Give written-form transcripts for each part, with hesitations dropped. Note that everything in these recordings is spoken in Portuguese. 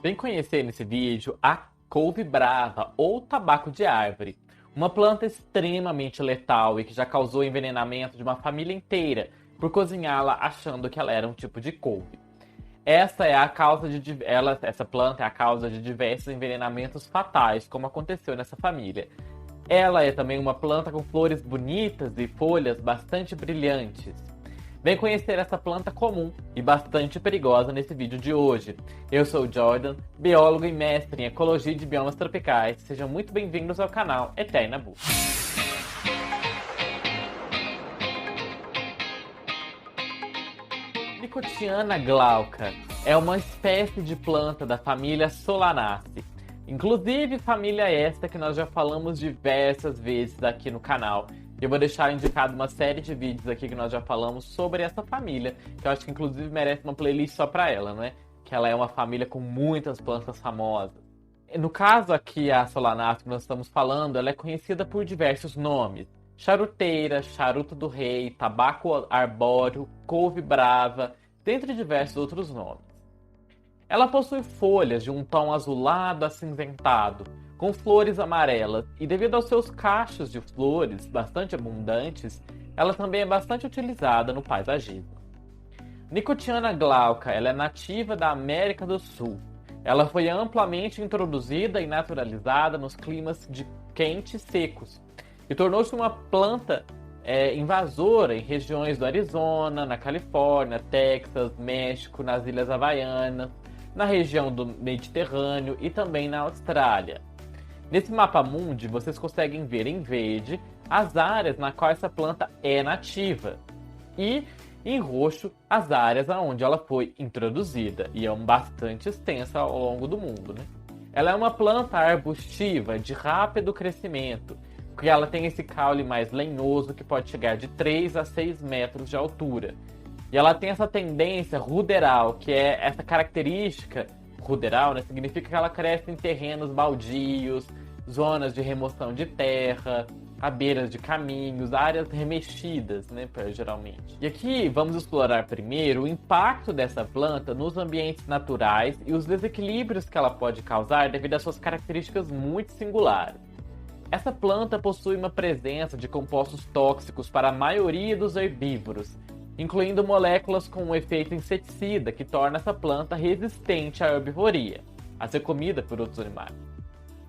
Vem conhecer nesse vídeo a couve brava ou tabaco de árvore, uma planta extremamente letal e que já causou envenenamento de uma família inteira por cozinhá-la achando que ela era um tipo de couve. Essa planta é a causa de diversos envenenamentos fatais, como aconteceu nessa família. Ela é também uma planta com flores bonitas e folhas bastante brilhantes. Vem conhecer essa planta comum e bastante perigosa nesse vídeo de hoje. Eu sou o Jordan, biólogo e mestre em ecologia de biomas tropicais. Sejam muito bem-vindos ao canal Eterna Busca. Nicotiana glauca é uma espécie de planta da família Solanaceae. Inclusive, família esta que nós já falamos diversas vezes aqui no canal. Eu vou deixar indicado uma série de vídeos aqui que nós já falamos sobre essa família, que eu acho que inclusive merece uma playlist só pra ela, né? Que ela é uma família com muitas plantas famosas. No caso aqui, a Solanaceae que nós estamos falando, ela é conhecida por diversos nomes. Charuteira, charuto do rei, tabaco arbóreo, couve brava, dentre diversos outros nomes. Ela possui folhas de um tom azulado acinzentado, com flores amarelas, e devido aos seus cachos de flores bastante abundantes, ela também é bastante utilizada no paisagismo. Nicotiana glauca, ela é nativa da América do Sul. Ela foi amplamente introduzida e naturalizada nos climas quentes e secos, e tornou-se uma planta invasora em regiões do Arizona, na Califórnia, Texas, México, nas Ilhas Havaianas, na região do Mediterrâneo e também na Austrália. Nesse mapa mundi, vocês conseguem ver em verde as áreas na qual essa planta é nativa e em roxo as áreas onde ela foi introduzida, e é bastante extensa ao longo do mundo, né? Ela é uma planta arbustiva de rápido crescimento, porque ela tem esse caule mais lenhoso que pode chegar de 3 a 6 metros de altura. E ela tem essa tendência ruderal, que é essa característica ruderal, né? Significa que ela cresce em terrenos baldios, zonas de remoção de terra, à beira de caminhos, áreas remexidas, né, geralmente. E aqui vamos explorar primeiro o impacto dessa planta nos ambientes naturais e os desequilíbrios que ela pode causar devido às suas características muito singulares. Essa planta possui uma presença de compostos tóxicos para a maioria dos herbívoros, incluindo moléculas com um efeito inseticida que torna essa planta resistente à herbivoria, a ser comida por outros animais.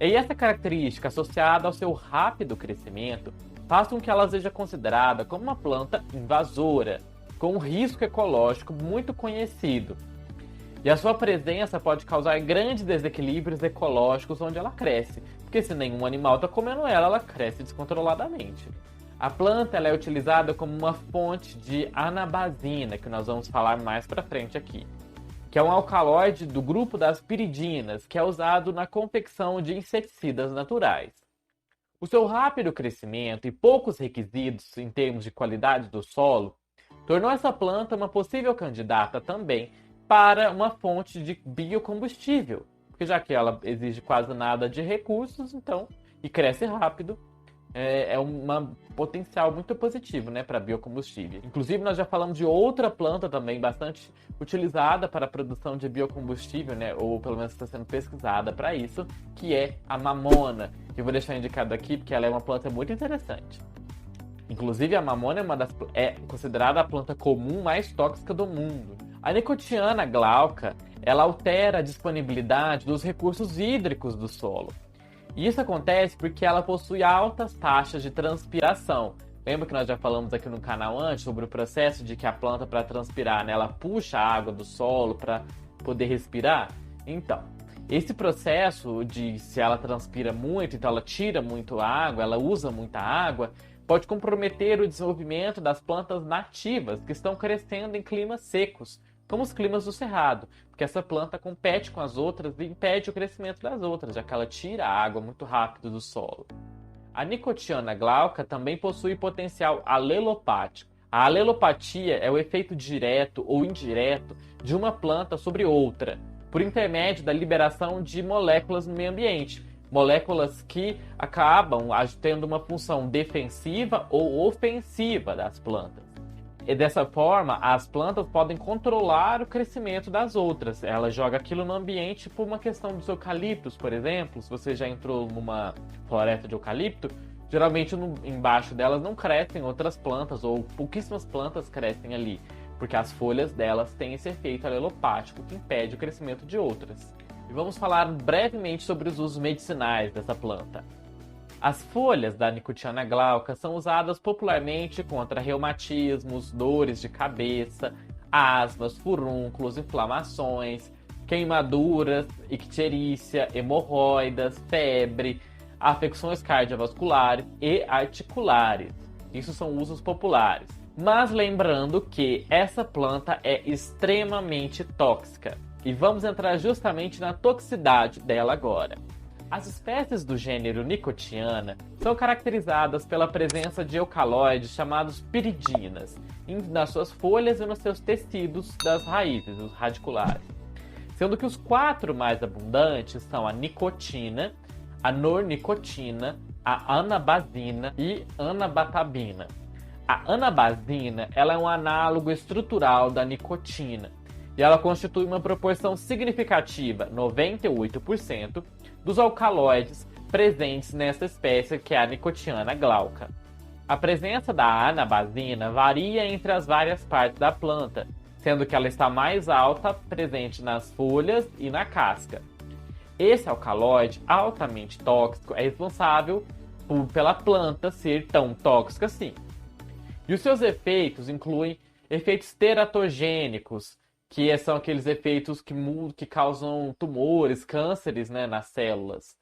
E essa característica, associada ao seu rápido crescimento, faz com que ela seja considerada como uma planta invasora, com um risco ecológico muito conhecido. E a sua presença pode causar grandes desequilíbrios ecológicos onde ela cresce, porque se nenhum animal está comendo ela, ela cresce descontroladamente. A planta ela é utilizada como uma fonte de anabasina, que nós vamos falar mais para frente aqui, que é um alcaloide do grupo das piridinas, que é usado na confecção de inseticidas naturais. O seu rápido crescimento e poucos requisitos em termos de qualidade do solo tornou essa planta uma possível candidata também para uma fonte de biocombustível, porque já que ela exige quase nada de recursos, então, e cresce rápido, é um potencial muito positivo, né, para biocombustível. Inclusive, nós já falamos de outra planta também bastante utilizada para a produção de biocombustível, né, ou pelo menos está sendo pesquisada para isso, que é a mamona, que eu vou deixar indicado aqui porque ela é uma planta muito interessante. Inclusive, a mamona é considerada a planta comum mais tóxica do mundo. A nicotiana glauca, ela altera a disponibilidade dos recursos hídricos do solo. E isso acontece porque ela possui altas taxas de transpiração. Lembra que nós já falamos aqui no canal antes sobre o processo de que a planta, para transpirar, né, ela puxa a água do solo para poder respirar? Então, esse processo de se ela transpira muito, então ela tira muito água, ela usa muita água, pode comprometer o desenvolvimento das plantas nativas que estão crescendo em climas secos, como os climas do cerrado, porque essa planta compete com as outras e impede o crescimento das outras, já que ela tira a água muito rápido do solo. A nicotiana glauca também possui potencial alelopático. A alelopatia é o efeito direto ou indireto de uma planta sobre outra, por intermédio da liberação de moléculas no meio ambiente, moléculas que acabam tendo uma função defensiva ou ofensiva das plantas. E dessa forma, as plantas podem controlar o crescimento das outras. Ela joga aquilo no ambiente por uma questão dos eucaliptos, por exemplo. Se você já entrou numa floresta de eucalipto, geralmente embaixo delas não crescem outras plantas, ou pouquíssimas plantas crescem ali, porque as folhas delas têm esse efeito alelopático que impede o crescimento de outras. E vamos falar brevemente sobre os usos medicinais dessa planta. As folhas da Nicotiana glauca são usadas popularmente contra reumatismos, dores de cabeça, asmas, furúnculos, inflamações, queimaduras, icterícia, hemorroidas, febre, afecções cardiovasculares e articulares. Isso são usos populares. Mas lembrando que essa planta é extremamente tóxica. E vamos entrar justamente na toxicidade dela agora. As espécies do gênero Nicotiana são caracterizadas pela presença de alcaloides chamados piridinas nas suas folhas e nos seus tecidos das raízes, os radiculares. Sendo que os 4 mais abundantes são a nicotina, a nornicotina, a anabasina e anabatabina. A anabasina ela é um análogo estrutural da nicotina e ela constitui uma proporção significativa, 98%, dos alcaloides presentes nessa espécie que é a Nicotiana glauca. A presença da anabasina varia entre as várias partes da planta, sendo que ela está mais alta presente nas folhas e na casca. Esse alcaloide altamente tóxico é responsável pela planta ser tão tóxica assim. E os seus efeitos incluem efeitos teratogênicos, que são aqueles efeitos que causam tumores, cânceres, né, nas células,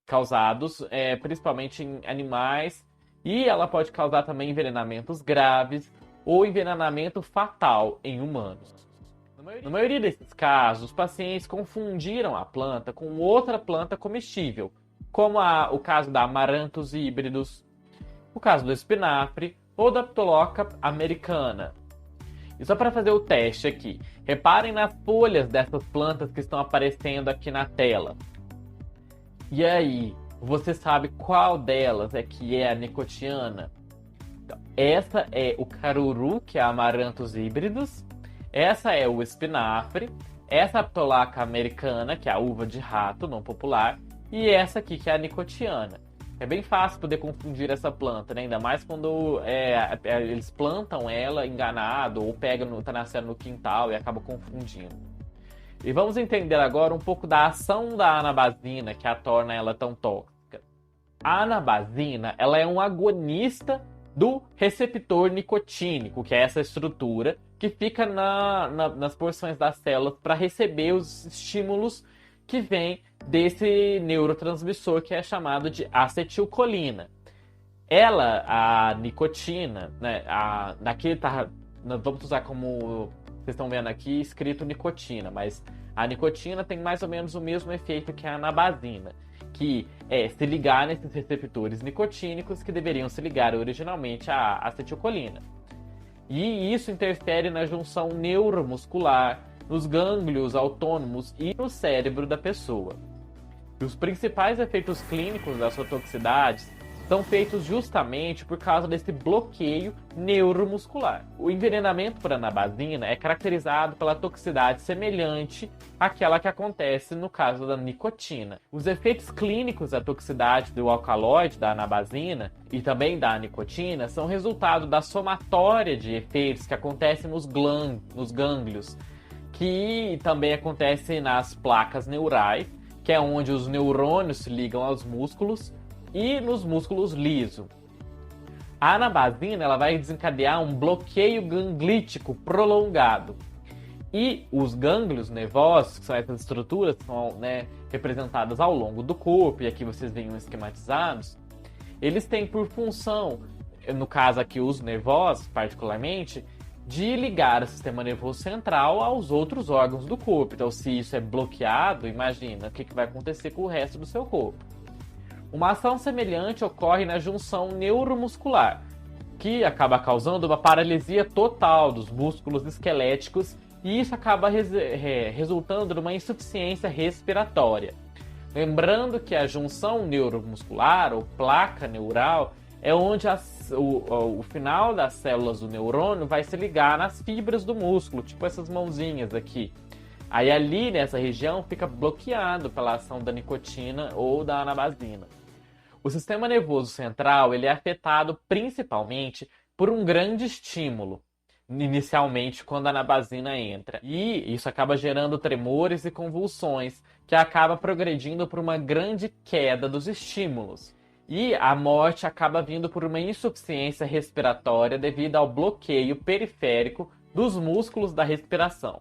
causados principalmente em animais, e ela pode causar também envenenamentos graves ou envenenamento fatal em humanos. Na maioria desses casos, os pacientes confundiram a planta com outra planta comestível, como o caso da Amaranthus híbridos, o caso do espinafre ou da Ptoloca americana. E só para fazer o teste aqui, reparem nas folhas dessas plantas que estão aparecendo aqui na tela. E aí, você sabe qual delas é que é a nicotiana? Então, essa é o caruru, que é a Amaranthus híbridos. Essa é o espinafre. Essa é a Ptoloca americana, que é a uva de rato, não popular. E essa aqui, que é a nicotiana. É bem fácil poder confundir essa planta, né? Ainda mais quando eles plantam ela enganado ou tá nascendo no quintal e acaba confundindo. E vamos entender agora um pouco da ação da anabasina que a torna ela tão tóxica. A anabasina ela é um agonista do receptor nicotínico, que é essa estrutura que fica nas porções das células para receber os estímulos que vêm desse neurotransmissor que é chamado de acetilcolina. A nicotina, né, daqui nós vamos usar como vocês estão vendo aqui escrito nicotina, mas a nicotina tem mais ou menos o mesmo efeito que a anabasina, que é se ligar nesses receptores nicotínicos que deveriam se ligar originalmente à acetilcolina. E isso interfere na junção neuromuscular, nos gânglios autônomos e no cérebro da pessoa. E os principais efeitos clínicos da sua toxicidade são feitos justamente por causa desse bloqueio neuromuscular. O envenenamento por anabasina é caracterizado pela toxicidade semelhante àquela que acontece no caso da nicotina. Os efeitos clínicos da toxicidade do alcaloide, da anabasina e também da nicotina são resultado da somatória de efeitos que acontecem nos gânglios, que também acontece nas placas neurais, que é onde os neurônios se ligam aos músculos, e nos músculos lisos. A anabasina ela vai desencadear um bloqueio ganglítico prolongado. E os gânglios nervosos, que são essas estruturas que são representadas ao longo do corpo, e aqui vocês veem esquematizados, eles têm por função, no caso aqui os nervosos particularmente, de ligar o sistema nervoso central aos outros órgãos do corpo. Então, se isso é bloqueado, imagina o que vai acontecer com o resto do seu corpo. Uma ação semelhante ocorre na junção neuromuscular, que acaba causando uma paralisia total dos músculos esqueléticos e isso acaba resultando numa insuficiência respiratória. Lembrando que a junção neuromuscular, ou placa neural, é onde as o final das células do neurônio vai se ligar nas fibras do músculo, tipo essas mãozinhas aqui. Aí ali nessa região fica bloqueado pela ação da nicotina ou da anabasina. O sistema nervoso central ele é afetado principalmente por um grande estímulo, inicialmente quando a anabasina entra. E isso acaba gerando tremores e convulsões, que acaba progredindo por uma grande queda dos estímulos. E a morte acaba vindo por uma insuficiência respiratória devido ao bloqueio periférico dos músculos da respiração.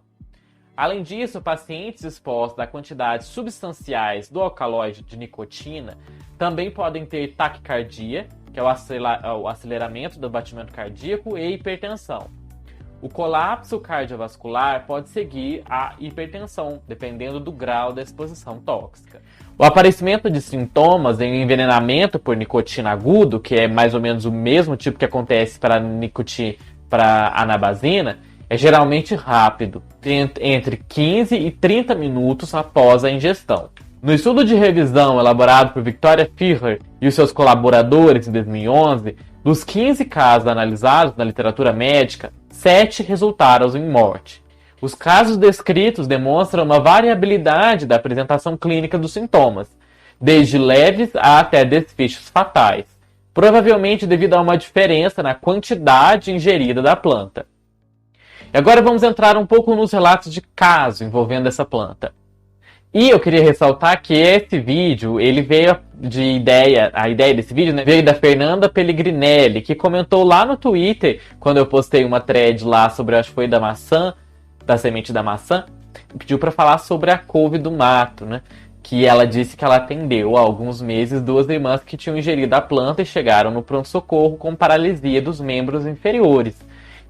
Além disso, pacientes expostos a quantidades substanciais do alcaloide de nicotina também podem ter taquicardia, que é o aceleramento do batimento cardíaco, e hipertensão. O colapso cardiovascular pode seguir a hipertensão, dependendo do grau da exposição tóxica. O aparecimento de sintomas em envenenamento por nicotina agudo, que é mais ou menos o mesmo tipo que acontece para a anabasina, é geralmente rápido, entre 15 e 30 minutos após a ingestão. No estudo de revisão elaborado por Victoria Fihler e os seus colaboradores em 2011, dos 15 casos analisados na literatura médica, 7 resultaram em morte. Os casos descritos demonstram uma variabilidade da apresentação clínica dos sintomas, desde leves até desfechos fatais, provavelmente devido a uma diferença na quantidade ingerida da planta. E agora vamos entrar um pouco nos relatos de caso envolvendo essa planta. E eu queria ressaltar que esse vídeo, ele veio a ideia desse vídeo, né, veio da Fernanda Pellegrinelli, que comentou lá no Twitter, quando eu postei uma thread lá sobre, acho que foi da maçã, da semente da maçã, pediu para falar sobre a couve do mato, né? Que ela disse que ela atendeu há alguns meses 2 irmãs que tinham ingerido a planta e chegaram no pronto-socorro com paralisia dos membros inferiores.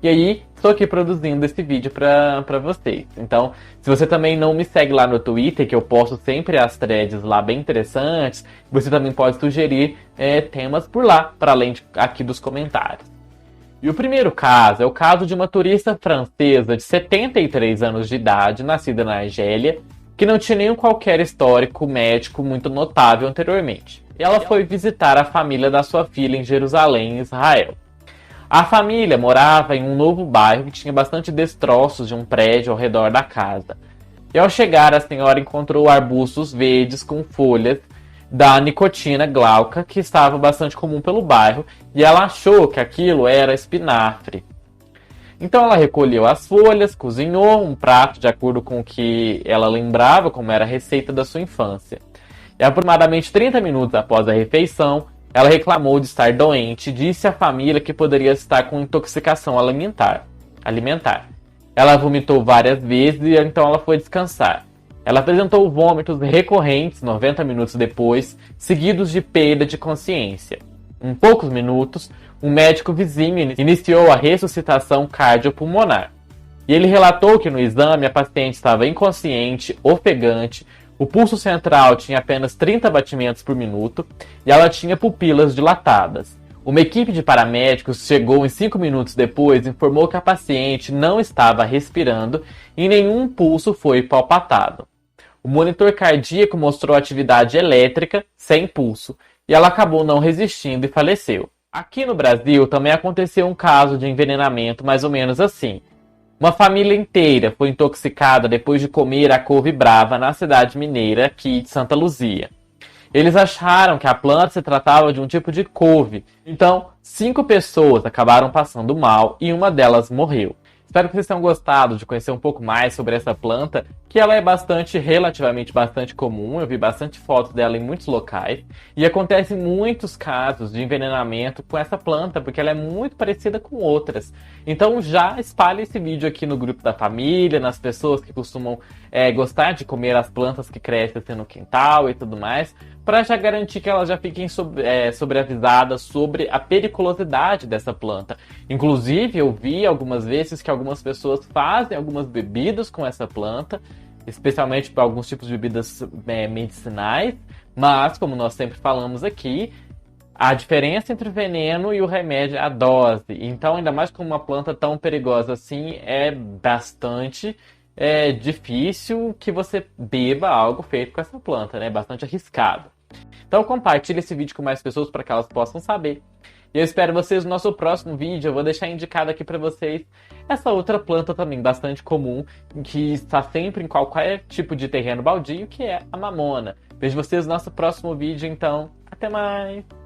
E aí, estou aqui produzindo esse vídeo para vocês. Então, se você também não me segue lá no Twitter, que eu posto sempre as threads lá bem interessantes, você também pode sugerir temas por lá, para além aqui dos comentários. E o primeiro caso é o caso de uma turista francesa de 73 anos de idade, nascida na Argélia, que não tinha nenhum qualquer histórico médico muito notável anteriormente. E ela foi visitar a família da sua filha em Jerusalém, Israel. A família morava em um novo bairro que tinha bastante destroços de um prédio ao redor da casa. E ao chegar, a senhora encontrou arbustos verdes com folhas da nicotina glauca, que estava bastante comum pelo bairro, e ela achou que aquilo era espinafre. Então ela recolheu as folhas, cozinhou um prato de acordo com o que ela lembrava como era a receita da sua infância. E aproximadamente 30 minutos após a refeição, ela reclamou de estar doente e disse à família que poderia estar com intoxicação alimentar. Ela vomitou várias vezes e então ela foi descansar. Ela apresentou vômitos recorrentes 90 minutos depois, seguidos de perda de consciência. Em poucos minutos, um médico vizinho iniciou a ressuscitação cardiopulmonar. E ele relatou que no exame a paciente estava inconsciente, ofegante, o pulso central tinha apenas 30 batimentos por minuto e ela tinha pupilas dilatadas. Uma equipe de paramédicos chegou em 5 minutos depois e informou que a paciente não estava respirando e nenhum pulso foi palpatado. O monitor cardíaco mostrou atividade elétrica sem pulso e ela acabou não resistindo e faleceu. Aqui no Brasil também aconteceu um caso de envenenamento mais ou menos assim. Uma família inteira foi intoxicada depois de comer a couve brava na cidade mineira aqui de Santa Luzia. Eles acharam que a planta se tratava de um tipo de couve, então 5 pessoas acabaram passando mal e uma delas morreu. Espero que vocês tenham gostado de conhecer um pouco mais sobre essa planta, que ela é relativamente bastante comum, eu vi bastante fotos dela em muitos locais, e acontecem muitos casos de envenenamento com essa planta, porque ela é muito parecida com outras. Então já espalhe esse vídeo aqui no grupo da família, nas pessoas que costumam gostar de comer as plantas que crescem assim no quintal e tudo mais, para já garantir que elas já fiquem sobreavisadas sobre a periculosidade dessa planta. Inclusive, eu vi algumas vezes que algumas pessoas fazem algumas bebidas com essa planta, especialmente para alguns tipos de bebidas medicinais, mas, como nós sempre falamos aqui, a diferença entre o veneno e o remédio é a dose. Então, ainda mais com uma planta tão perigosa assim, é bastante difícil que você beba algo feito com essa planta, né? É bastante arriscado. Então compartilhe esse vídeo com mais pessoas para que elas possam saber. E eu espero vocês no nosso próximo vídeo. Eu vou deixar indicado aqui pra vocês essa outra planta também bastante comum, que está sempre em qualquer tipo de terreno baldio, que é a mamona. Vejo vocês no nosso próximo vídeo, então. Até mais!